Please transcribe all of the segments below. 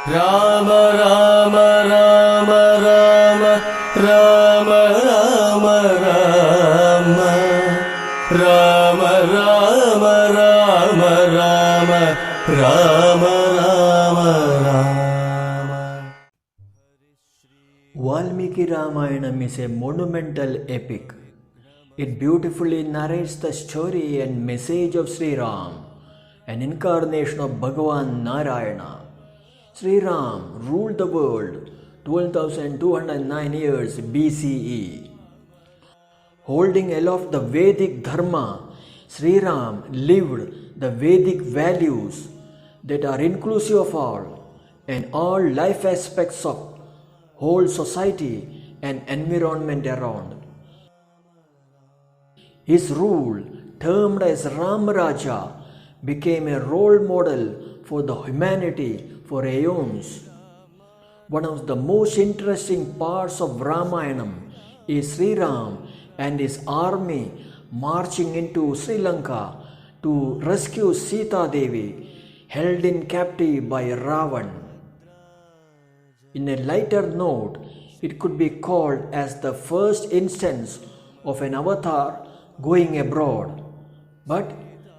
Rama Rama Rama Rama Rama Rama Rama Rama Rama Rama Rama Rama Rama Rama. Valmiki Ramayanam is a monumental epic. It beautifully narrates the story and message of Sri Ram, an incarnation of Bhagavan Narayana. Sri Ram ruled the world 12,209 years BCE. Holding aloft the Vedic Dharma, Sri Ram lived the Vedic values that are inclusive of all and all life aspects of whole society and environment around. His rule, termed as Ram Raja, became a role model for the humanity for aeons. One of the most interesting parts of Ramayanam is Sri Ram and his army marching into Sri Lanka to rescue Sita Devi, held in captivity by Ravan. In a lighter note, it could be called as the first instance of an avatar going abroad. But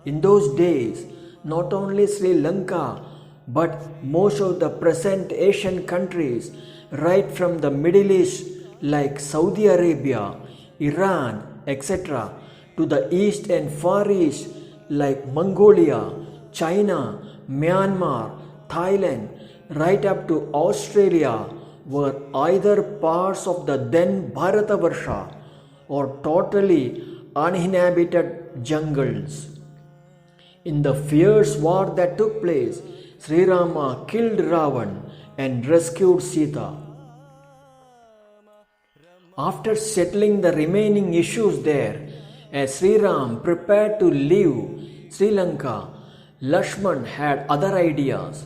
in those days, not only Sri Lanka but most of the present Asian countries, right from the Middle East like Saudi Arabia, Iran, etc., to the East and Far East like Mongolia, China, Myanmar, Thailand, right up to Australia, were either parts of the then Bharatavarsha or totally uninhabited jungles. In the fierce war that took place, Sri Rama killed Ravan and rescued Sita. After settling the remaining issues there, as Sri Ram prepared to leave Sri Lanka, Lakshman had other ideas.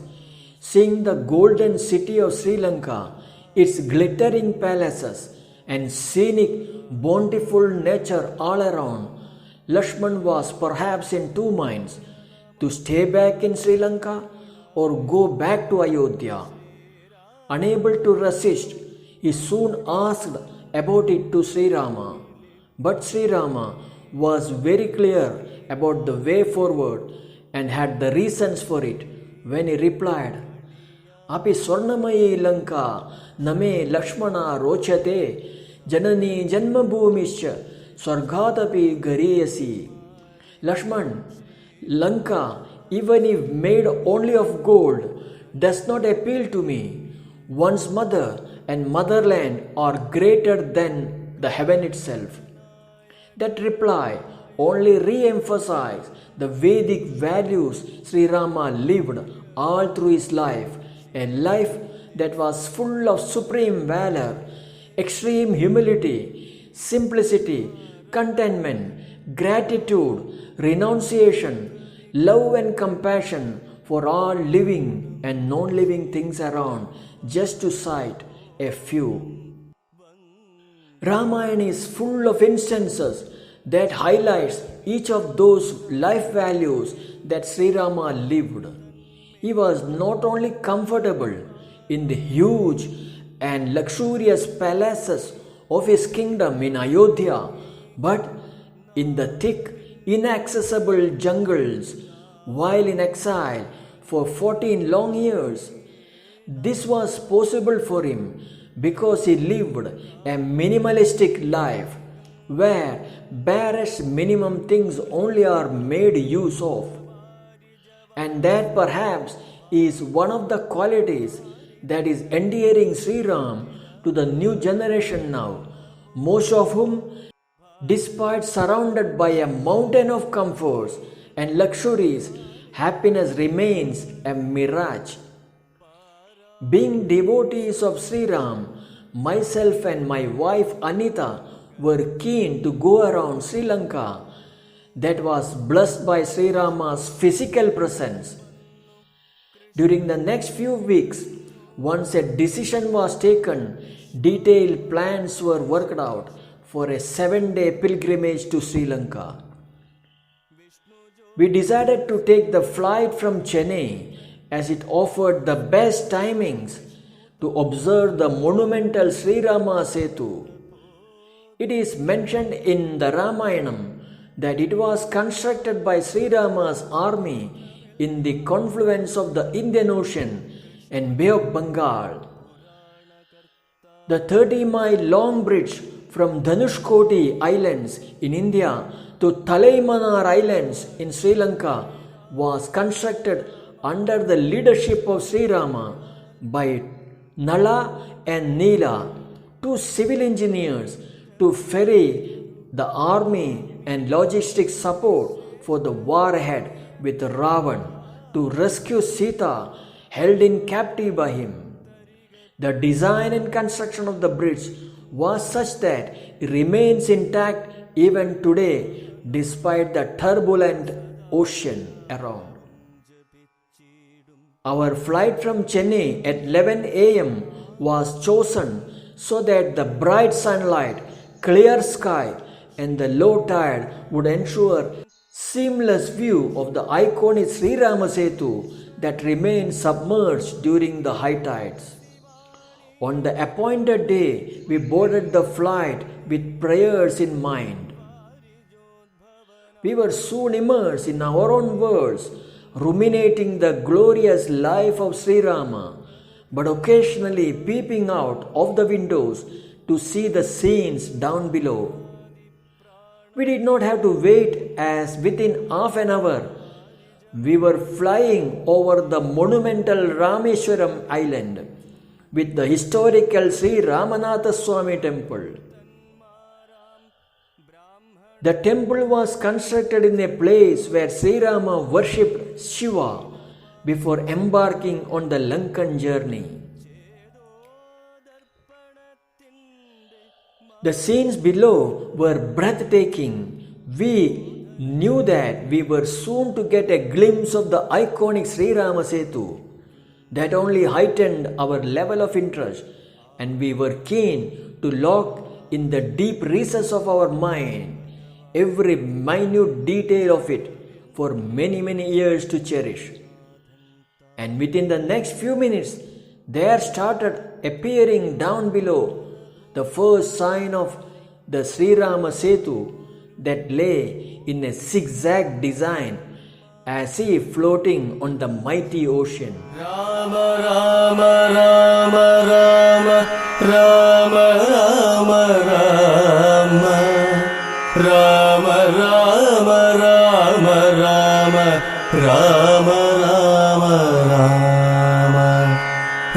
Seeing the golden city of Sri Lanka, its glittering palaces and scenic, bountiful nature all around, Lakshman was perhaps in two minds to stay back in Sri Lanka or go back to Ayodhya. Unable to resist, he soon asked about it to Sri Rama. But Sri Rama was very clear about the way forward and had the reasons for it when he replied, Api Swarnamayi Lanka Name Lakshmana Rochate Janani Janmabhumischa Swargatapi Gariyasi. Lakshman, Lanka, even if made only of gold, does not appeal to me. One's mother and motherland are greater than the heaven itself. That reply only re-emphasized the Vedic values Sri Rama lived all through his life, a life that was full of supreme valor, extreme humility, simplicity, contentment, gratitude, renunciation, love and compassion for all living and non-living things around, just to cite a few. Ramayana is full of instances that highlights each of those life values that Sri Rama lived. He was not only comfortable in the huge and luxurious palaces of his kingdom in Ayodhya, but in the thick, inaccessible jungles while in exile for 14 long years. This was possible for him because he lived a minimalistic life where barest minimum things only are made use of. And that perhaps is one of the qualities that is endearing Sri Ram to the new generation now, most of whom, despite surrounded by a mountain of comforts and luxuries, happiness remains a mirage. Being devotees of Sri Ram, myself and my wife Anita were keen to go around Sri Lanka that was blessed by Sri Rama's physical presence. During the next few weeks, once a decision was taken, detailed plans were worked out for a 7-day pilgrimage to Sri Lanka. We decided to take the flight from Chennai as it offered the best timings to observe the monumental Sri Rama Setu. It is mentioned in the Ramayanam that it was constructed by Sri Rama's army in the confluence of the Indian Ocean and Bay of Bengal. The 30-mile long bridge from Dhanushkoti Islands in India to Talaimanar Islands in Sri Lanka was constructed under the leadership of Sri Rama by Nala and Neela, two civil engineers, to ferry the army and logistic support for the war ahead with Ravan to rescue Sita held in captive by him. The design and construction of the bridge was such that it remains intact even today despite the turbulent ocean around. Our flight from Chennai at 11 a.m. was chosen so that the bright sunlight, clear sky and the low tide would ensure seamless view of the iconic Sri Rama Setu that remained submerged during the high tides. On the appointed day, we boarded the flight with prayers in mind. We were soon immersed in our own worlds, ruminating the glorious life of Sri Rama, but occasionally peeping out of the windows to see the scenes down below. We did not have to wait, as within half an hour we were flying over the monumental Rameswaram island with the historical Sri Ramanatha Swami temple. The temple was constructed in a place where Sri Rama worshipped Shiva before embarking on the Lankan journey. The scenes below were breathtaking. We knew that we were soon to get a glimpse of the iconic Sri Rama Setu. That only heightened our level of interest, and we were keen to lock in the deep recesses of our mind every minute detail of it for many years to cherish. And within the next few minutes, there started appearing down below the first sign of the Sri Rama Setu that lay in a zigzag design as if floating on the mighty ocean. Rama Rama Rama Rama Rama Rama Rama Rama Rama Rama Rama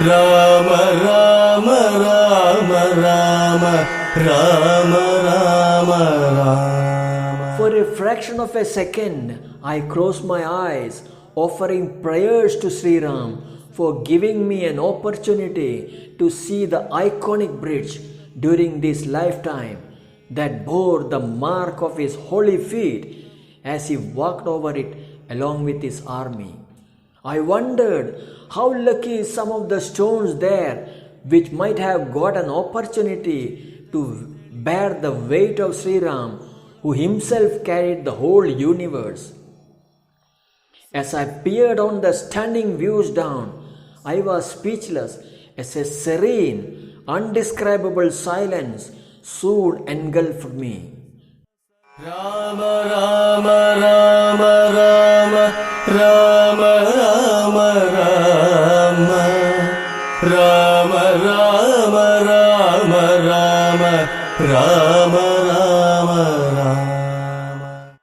Rama Rama Rama Rama Rama Rama Rama. For a fraction of a second, I closed my eyes, offering prayers to Sri Ram for giving me an opportunity to see the iconic bridge during this lifetime that bore the mark of his holy feet as he walked over it along with his army. I wondered how lucky some of the stones there which might have got an opportunity to bear the weight of Sri Ram, who himself carried the whole universe. As I peered on the stunning views down, I was speechless as a serene, undescribable silence soon engulfed me. Rama Rama Rama Rama Rama Rama Rama Rama Rama Rama Rama Rama Rama.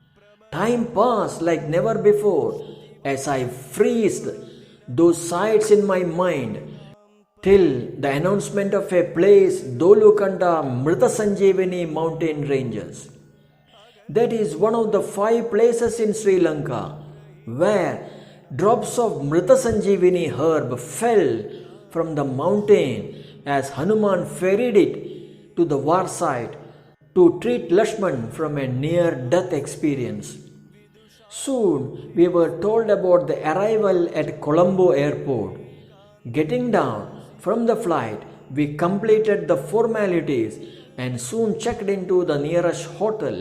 Time passed like never before as I freezed those sights in my mind till the announcement of a place Dolukanda Mrita Sanjeevani mountain ranges. That is one of the 5 places in Sri Lanka where drops of Mrita Sanjeevani herb fell from the mountain as Hanuman ferried it to the war site to treat Lakshman from a near-death experience. Soon we were told about the arrival at Colombo airport. Getting down from the flight, we completed the formalities and soon checked into the nearest hotel.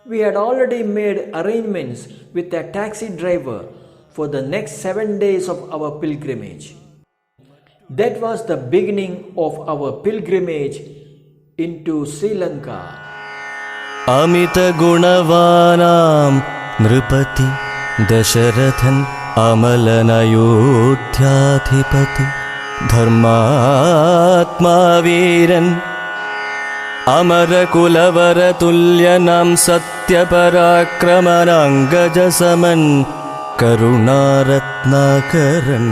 We had already made arrangements with a taxi driver for the next 7 days of our pilgrimage. That was the beginning of our pilgrimage into Sri Lanka. Amita Gunavaanam Nripati Dasharathan Amalanayodhyadhipati Dharmatma Veeran Amarakulavarathulyanam Satyaparakramanangajasaman Karunaratnakaran